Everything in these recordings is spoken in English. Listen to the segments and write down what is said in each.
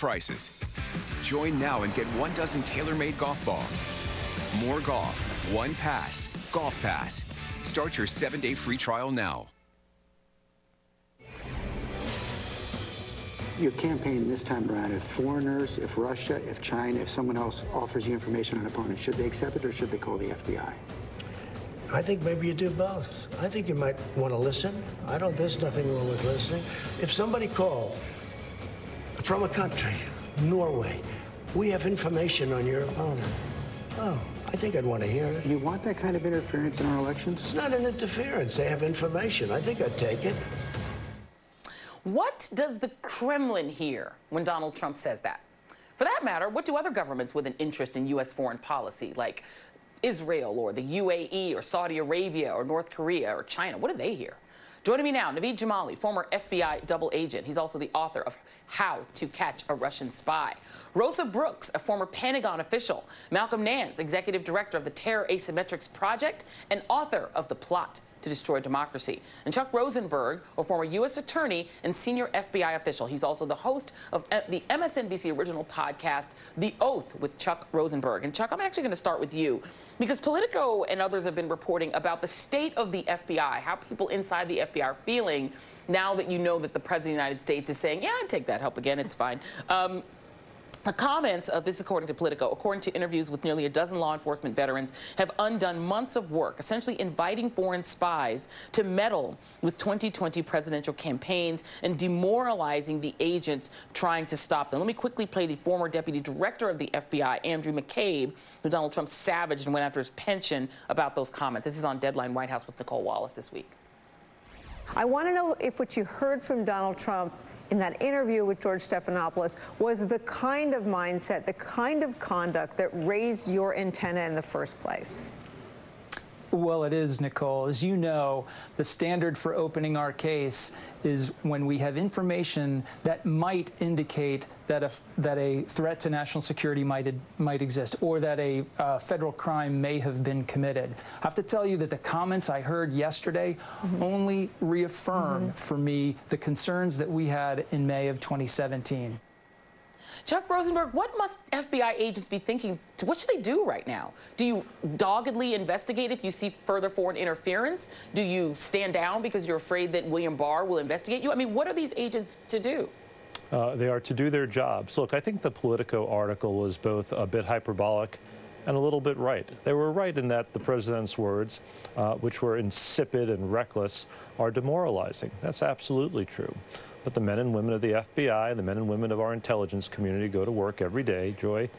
prices. Join now and get 1 dozen tailor-made golf balls. More golf, one pass. Golf Pass. Start your 7-day free trial now. Your campaign this time around, if foreigners, if Russia, if China, if someone else offers you information on an opponent, should they accept it or should they call the FBI? I think maybe you do both. I think you might want to listen. There's nothing wrong with listening. If somebody called from a country, Norway, we have information on your opponent. Oh, I think I'd want to hear it. You want that kind of interference in our elections? It's not an interference. They have information. I think I'd take it. What does the Kremlin hear when Donald Trump says that? For that matter, what do other governments with an interest in U.S. foreign policy, like Israel or the UAE or Saudi Arabia or North Korea or China, what do they hear? Joining me now, Naveed Jamali, former FBI double agent. He's also the author of How to Catch a Russian Spy. Rosa Brooks, a former Pentagon official. Malcolm Nance, executive director of the Terror Asymmetrics Project and author of The Plot to Destroy Democracy. And Chuck Rosenberg, a former U.S. attorney and senior FBI official. He's also the host of the MSNBC original podcast, The Oath with Chuck Rosenberg. And Chuck, I'm actually going to start with you because Politico and others have been reporting about the state of the FBI, how people inside the FBI are feeling now that you know that the President of the United States is saying, yeah, I'd take that help again, it's fine. The comments, this is according to Politico, according to interviews with nearly a dozen law enforcement veterans, have undone months of work, essentially inviting foreign spies to meddle with 2020 presidential campaigns and demoralizing the agents trying to stop them. Let me quickly play the former deputy director of the FBI, Andrew McCabe, who Donald Trump savaged and went after his pension about those comments. This is on Deadline White House with Nicole Wallace this week. I want to know if what you heard from Donald Trump in that interview with George Stephanopoulos was the kind of mindset, the kind of conduct that raised your antenna in the first place. Well, it is, Nicole. As you know, the standard for opening our case is when we have information that might indicate that a threat to national security might exist, or that a federal crime may have been committed. I have to tell you that the comments I heard yesterday only reaffirm for me the concerns that we had in May of 2017. Chuck Rosenberg, what must FBI agents be thinking? What should they do right now? Do you doggedly investigate if you see further foreign interference? Do you stand down because you're afraid that William Barr will investigate you? I mean, what are these agents to do? They are to do their jobs. Look, I think the Politico article was both a bit hyperbolic and a little bit right. They were right in that the president's words, which were insipid and reckless, are demoralizing. That's absolutely true. But the men and women of the FBI, the men and women of our intelligence community go to work every day, Joy,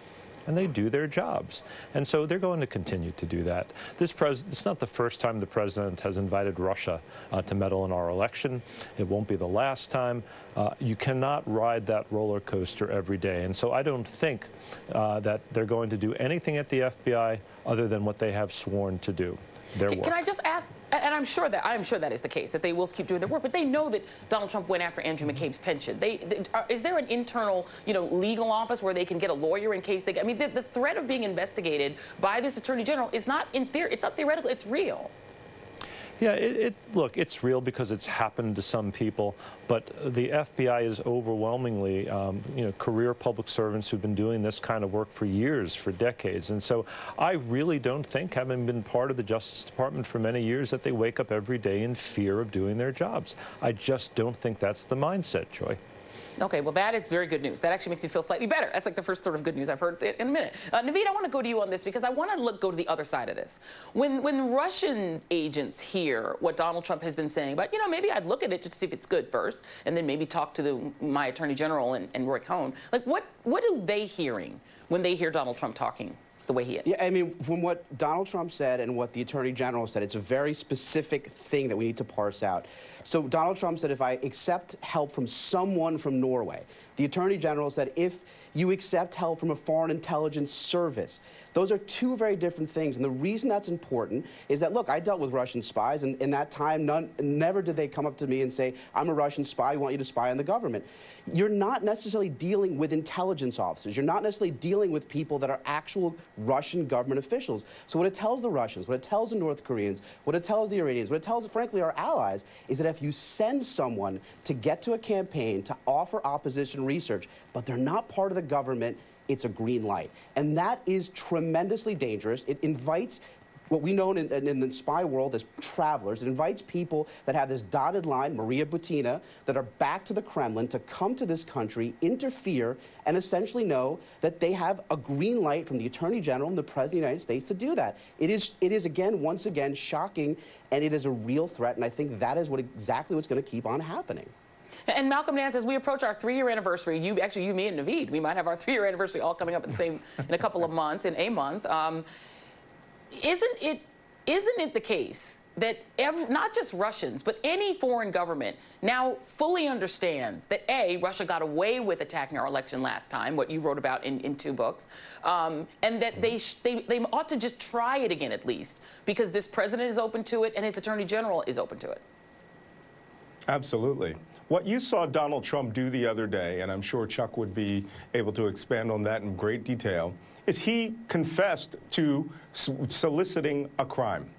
and they do their jobs. And so they're going to continue to do that. It's not the first time the president has invited Russia to meddle in our election. It won't be the last time. You cannot ride that roller coaster every day. And so I don't think that they're going to do anything at the FBI other than what they have sworn to do. Can I just ask, and I'm sure that is the case, that they will keep doing their work, but they know that Donald Trump went after Andrew McCabe's pension. Is there an internal, legal office where they can get a lawyer in case they get, I mean, the threat of being investigated by this attorney general is not in theory, it's not theoretical, it's real. Yeah, look, it's real because it's happened to some people, but the FBI is overwhelmingly, career public servants who've been doing this kind of work for years, for decades. And so I really don't think, having been part of the Justice Department for many years, that they wake up every day in fear of doing their jobs. I just don't think that's the mindset, Joy. Okay, well, that is very good news. That actually makes me feel slightly better. That's like the first sort of good news I've heard in a minute. Naveed, I want to go to you on this because I want to go to the other side of this. When Russian agents hear what Donald Trump has been saying about, maybe I'd look at it just to see if it's good first, and then maybe talk to my Attorney General and Roy Cohn. Like, what are they hearing when they hear Donald Trump talking the way he is? Yeah, I mean, from what Donald Trump said and what the Attorney General said, it's a very specific thing that we need to parse out. So Donald Trump said, if I accept help from someone from Norway, the Attorney General said, if you accept help from a foreign intelligence service. Those are two very different things. And the reason that's important is that, look, I dealt with Russian spies, and in that time, never did they come up to me and say, I'm a Russian spy, we want you to spy on the government. You're not necessarily dealing with intelligence officers. You're not necessarily dealing with people that are actual Russian government officials. So what it tells the Russians, what it tells the North Koreans, what it tells the Iranians, what it tells, frankly, our allies, is that if you send someone to get to a campaign to offer opposition research, but they're not part of the government, it's a green light. And that is tremendously dangerous. It invites what we know in the spy world as travelers. It invites people that have this dotted line, Maria Butina, that are back to the Kremlin to come to this country, interfere, and essentially know that they have a green light from the Attorney General and the President of the United States to do that. It is again, once again, shocking, and it is a real threat, and I think that is exactly what's going to keep on happening. And Malcolm Nance, as we approach our 3-year anniversary, you, me, and Naveed, we might have our 3-year anniversary all coming up in a couple of months, in a month. Isn't it the case that not just Russians, but any foreign government now fully understands that, A, Russia got away with attacking our election last time, what you wrote about in 2 books, and that they ought to just try it again at least, because this president is open to it and his attorney general is open to it? Absolutely. What you saw Donald Trump do the other day, and I'm sure Chuck would be able to expand on that in great detail, is he confessed to soliciting a crime.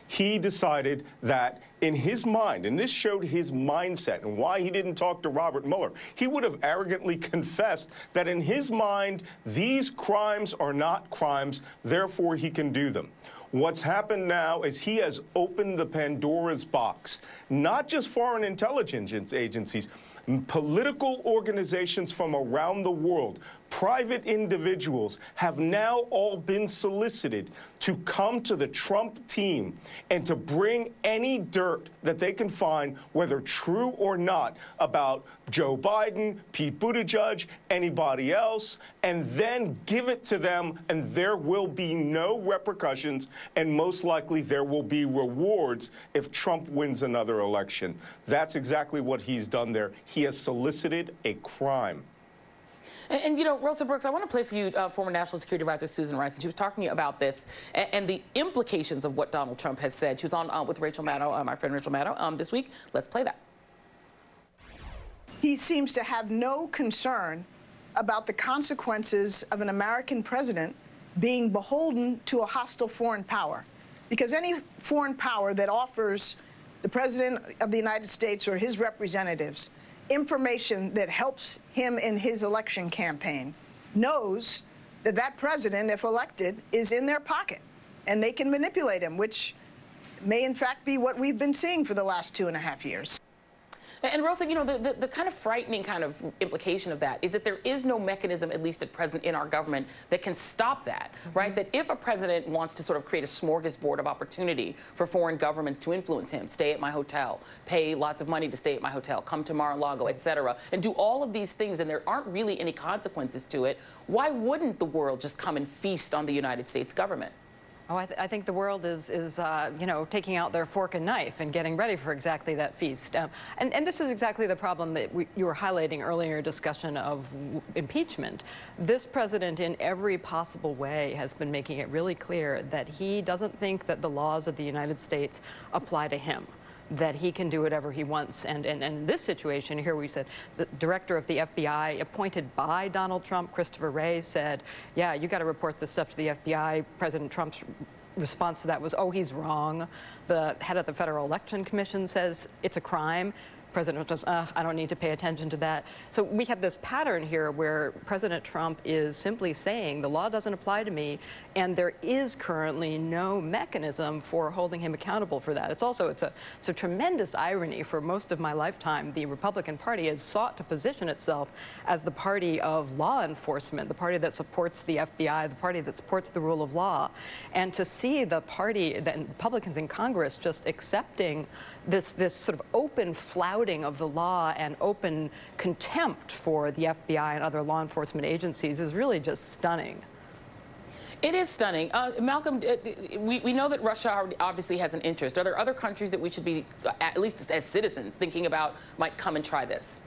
He decided that in his mind, and this showed his mindset and why he didn't talk to Robert Mueller, he would have arrogantly confessed that in his mind, these crimes are not crimes, therefore he can do them. What's happened now is he has opened the Pandora's box, not just foreign intelligence agencies, political organizations from around the world, private individuals have now all been solicited to come to the Trump team and to bring any dirt that they can find, whether true or not, about Joe Biden, Pete Buttigieg, anybody else, and then give it to them, and there will be no repercussions, and most likely there will be rewards if Trump wins another election. That's exactly what he's done there. He has solicited a crime. And you know, Rosa Brooks, I want to play for you former National Security Advisor Susan Rice, and she was talking to you about this and the implications of what Donald Trump has said. She was on with Rachel Maddow, my friend Rachel Maddow, this week. Let's play that. He seems to have no concern about the consequences of an American president being beholden to a hostile foreign power, because any foreign power that offers the President of the United States or his representatives information that helps him in his election campaign knows that that president, if elected, is in their pocket, and they can manipulate him, which may in fact be what we've been seeing for the last 2.5 years. And Rosa, you know, the kind of frightening kind of implication of that is that there is no mechanism, at least at present in our government, that can stop that, right? That if a president wants to sort of create a smorgasbord of opportunity for foreign governments to influence him, stay at my hotel, pay lots of money to stay at my hotel, come to Mar-a-Lago, et cetera, and do all of these things, and there aren't really any consequences to it, why wouldn't the world just come and feast on the United States government? Oh, I think the world is you know, taking out their fork and knife and getting ready for exactly that feast. And this is exactly the problem that you were highlighting earlier in your discussion of impeachment. This president, in every possible way, has been making it really clear that he doesn't think that the laws of the United States apply to him, that he can do whatever he wants. And in this situation here, we said the director of the FBI appointed by Donald Trump, Christopher Wray, said, yeah, you got to report this stuff to the FBI. President Trump's response to that was, oh, he's wrong. The head of the Federal Election Commission says it's a crime. President Trump says, I don't need to pay attention to that. So we have this pattern here where President Trump is simply saying the law doesn't apply to me, and there is currently no mechanism for holding him accountable for that. It's a tremendous irony. For most of my lifetime, the Republican Party has sought to position itself as the party of law enforcement, the party that supports the FBI, the party that supports the rule of law. And to see the party, the Republicans in Congress, just accepting this sort of open flouting of the law and open contempt for the FBI and other law enforcement agencies is really just stunning. It is stunning. Malcolm, we know that Russia obviously has an interest. Are there other countries that we should be, at least as citizens, thinking about might come and try this?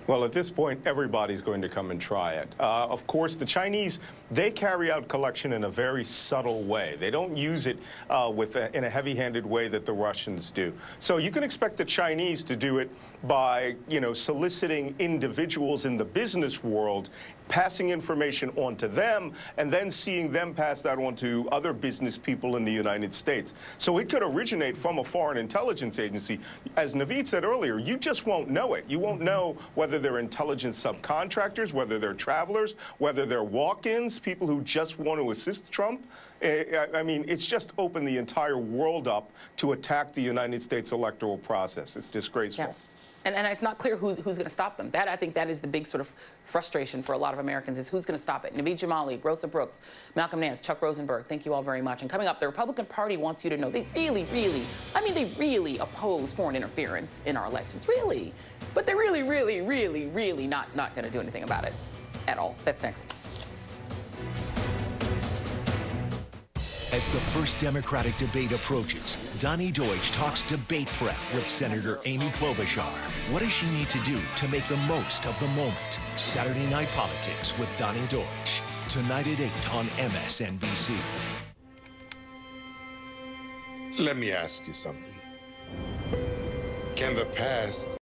Well, at this point, everybody's going to come and try it. Of course, the Chinese, they carry out collection in a very subtle way. They don't use it in a heavy-handed way that the Russians do. So you can expect the Chinese to do it by, soliciting individuals in the business world, passing information on to them, and then seeing them pass that on to other business people in the United States. So it could originate from a foreign intelligence agency. As Naveed said earlier, you just won't know it. You won't know whether they're intelligence subcontractors, whether they're travelers, whether they're walk-ins, people who just want to assist Trump. I mean, it's just opened the entire world up to attack the United States electoral process. It's disgraceful. Yeah. And it's not clear who's going to stop them. I think that is the big sort of frustration for a lot of Americans, is who's going to stop it. Naveed Jamali, Rosa Brooks, Malcolm Nance, Chuck Rosenberg, thank you all very much. And coming up, the Republican Party wants you to know they really oppose foreign interference in our elections. Really. But they're really not going to do anything about it at all. That's next. As the first Democratic debate approaches, Donnie Deutsch talks debate prep with Senator Amy Klobuchar. What does she need to do to make the most of the moment? Saturday Night Politics with Donnie Deutsch. Tonight at 8 on MSNBC. Let me ask you something. Can the past